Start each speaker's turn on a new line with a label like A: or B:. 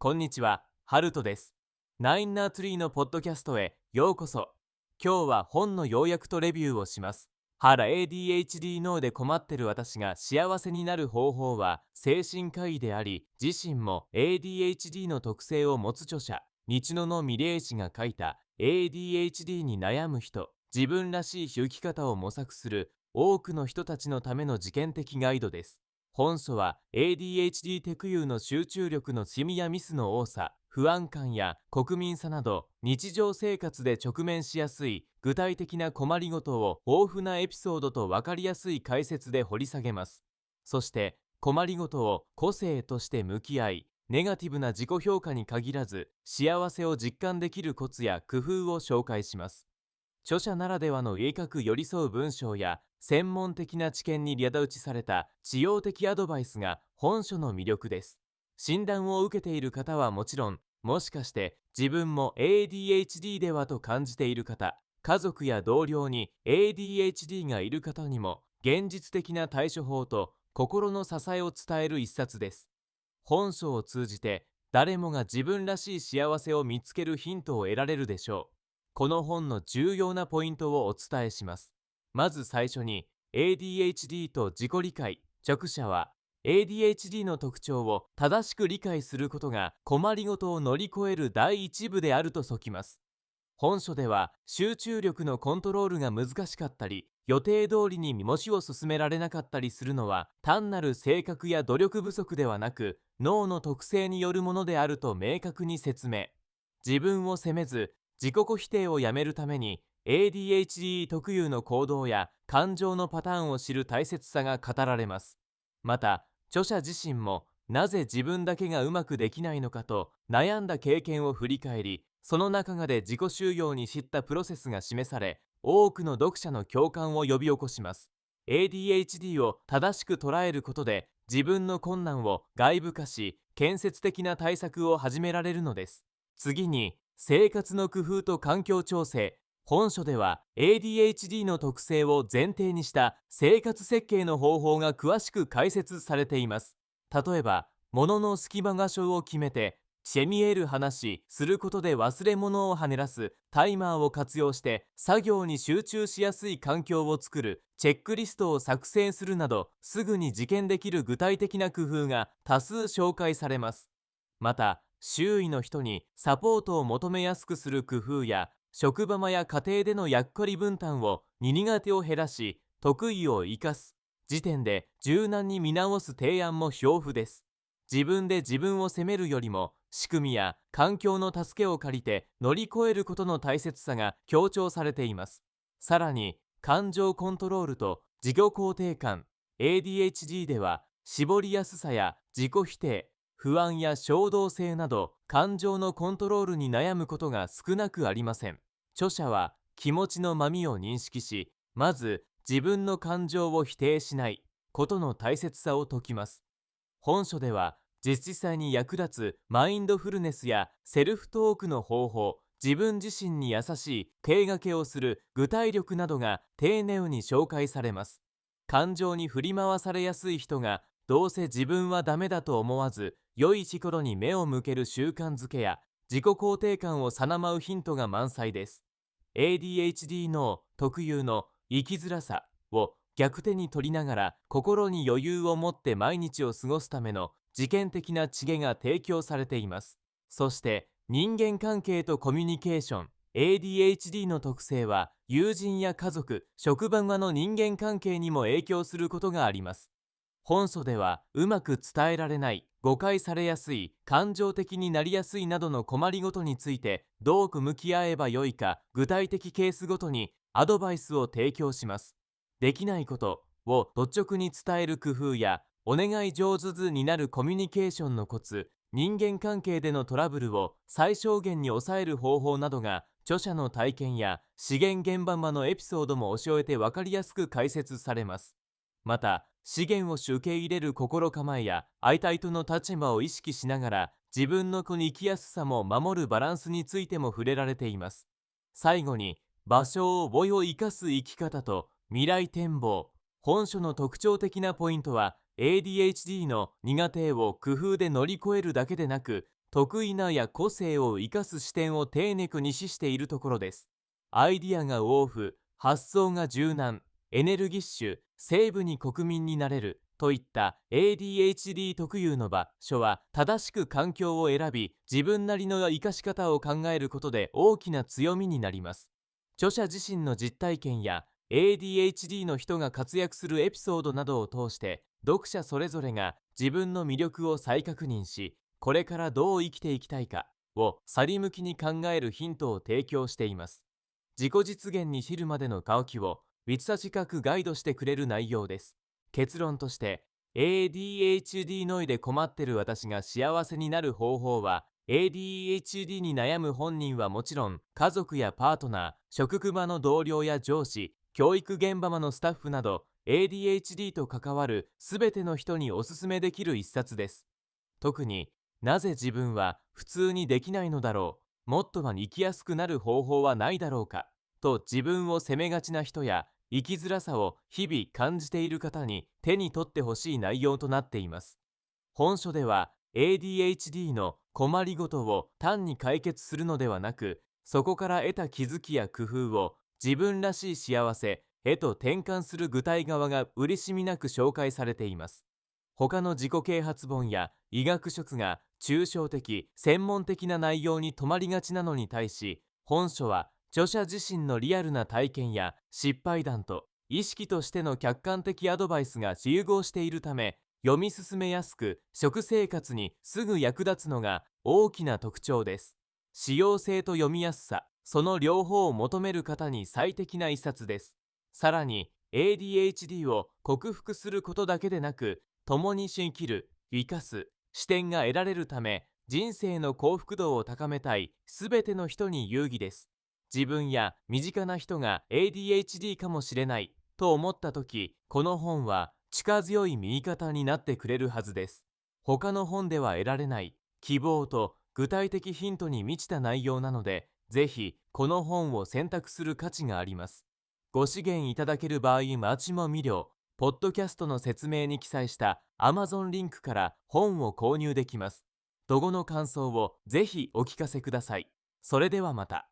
A: こんにちは、ハルトです。ナインナーツリーのポッドキャストへようこそ。今日は本の要約とレビューをします。原 ADHD 脳で困ってる私が幸せになる方法は精神科医であり、自身も ADHD の特性を持つ著者、日野の美玲氏が書いた ADHD に悩む人、自分らしい生き方を模索する多くの人たちのための実験的ガイドです。本書は ADHD 特有の集中力のシミやミスの多さ、不安感や国民差など日常生活で直面しやすい具体的な困りごとを豊富なエピソードと分かりやすい解説で掘り下げます。そして困りごとを個性として向き合い、ネガティブな自己評価に限らず幸せを実感できるコツや工夫を紹介します。著者ならではの鋭角寄り添う文章や専門的な知見に宿打ちされた治療的アドバイスが本書の魅力です。診断を受けている方はもちろん、もしかして自分も ADHD ではと感じている方、家族や同僚に ADHD がいる方にも現実的な対処法と心の支えを伝える一冊です。本書を通じて誰もが自分らしい幸せを見つけるヒントを得られるでしょう。この本の重要なポイントをお伝えします。まず最初に ADHD と自己理解。著者は ADHD の特徴を正しく理解することが困りごとを乗り越える第一步であると説きます。本書では集中力のコントロールが難しかったり、予定通りに模試を進められなかったりするのは単なる性格や努力不足ではなく、脳の特性によるものであると明確に説明。自分を責めず自己否定をやめるために ADHD 特有の行動や感情のパターンを知る大切さが語られます。また著者自身もなぜ自分だけがうまくできないのかと悩んだ経験を振り返り、その中で自己収容に知ったプロセスが示され、多くの読者の共感を呼び起こします。 ADHD を正しく捉えることで自分の困難を外部化し、建設的な対策を始められるのです。次に生活の工夫と環境調整。本書では ADHD の特性を前提にした生活設計の方法が詳しく解説されています。例えば、物の隙間場所を決めてシェミエール話することで忘れ物をはねらすタイマーを活用して作業に集中しやすい環境を作るチェックリストを作成するなど、すぐに実践できる具体的な工夫が多数紹介されます。また周囲の人にサポートを求めやすくする工夫や、職場や家庭での役割分担を苦手を減らし得意を生かす時点で柔軟に見直す提案も豊富です。自分で自分を責めるよりも仕組みや環境の助けを借りて乗り越えることの大切さが強調されています。さらに感情コントロールと自己肯定感。 ADHD では絞りやすさや自己否定、不安や衝動性など感情のコントロールに悩むことが少なくありません。著者は気持ちのまみを認識し、まず自分の感情を否定しないことの大切さを説きます。本書では実際に役立つマインドフルネスやセルフトークの方法、自分自身に優しい声掛けをする具体力などが丁寧に紹介されます。感情に振り回されやすい人がどうせ自分はダメだと思わず良い心に目を向ける習慣づけや自己肯定感を定まうヒントが満載です。 ADHD の特有の生きづらさを逆手に取りながら心に余裕を持って毎日を過ごすための実験的な知恵が提供されています。そして人間関係とコミュニケーション。 ADHD の特性は友人や家族、職場の人間関係にも影響することがあります。本書ではうまく伝えられない、誤解されやすい、感情的になりやすいなどの困りごとについてどう向き合えばよいか、具体的ケースごとにアドバイスを提供します。できないことを率直に伝える工夫や、お願い上手になるコミュニケーションのコツ、人間関係でのトラブルを最小限に抑える方法などが著者の体験や資源現場のエピソードも教えて分かりやすく解説されます。また資源を受け入れる心構えや相対との立場を意識しながら自分の生きやすさも守るバランスについても触れられています。最後に場所を生かす生き方と未来展望。本書の特徴的なポイントは ADHD の苦手を工夫で乗り越えるだけでなく、得意なや個性を生かす視点を丁寧に資しているところです。アイディアが豊富、発想が柔軟、エネルギッシュ、西部に国民になれるといった ADHD 特有の場所は、正しく環境を選び、自分なりの生かし方を考えることで大きな強みになります。著者自身の実体験や ADHD の人が活躍するエピソードなどを通して、読者それぞれが自分の魅力を再確認し、これからどう生きていきたいかを去り向きに考えるヒントを提供しています。自己実現に至るまでの渇きを3つ近くガイドしてくれる内容です。結論として、ADHD ノイで困ってる私が幸せになる方法は、ADHD に悩む本人はもちろん、家族やパートナー、職場の同僚や上司、教育現場のスタッフなど、ADHD と関わるすべての人におすすめできる一冊です。特に、なぜ自分は普通にできないのだろう、もっとは生きやすくなる方法はないだろうか、と自分を責めがちな人や、生きづらさを日々感じている方に手に取ってほしい内容となっています。本書では ADHD の困りごとを単に解決するのではなく、そこから得た気づきや工夫を自分らしい幸せへと転換する具体側が嬉しみなく紹介されています。他の自己啓発本や医学書が抽象的、専門的な内容に止まりがちなのに対し、本書は著者自身のリアルな体験や失敗談と意識としての客観的アドバイスが融合しているため、読み進めやすく、食生活にすぐ役立つのが大きな特徴です。使用性と読みやすさ、その両方を求める方に最適な一冊です。さらに、ADHD を克服することだけでなく、共に生きる、生かす視点が得られるため、人生の幸福度を高めたいすべての人に有義です。自分や身近な人が ADHD かもしれないと思った時、この本は力強い右肩になってくれるはずです。他の本では得られない希望と具体的ヒントに満ちた内容なので、ぜひこの本を選択する価値があります。ご資源いただける場合、待ちも無料。ポッドキャストの説明に記載した Amazon リンクから本を購入できます。どごの感想をぜひお聞かせください。それではまた。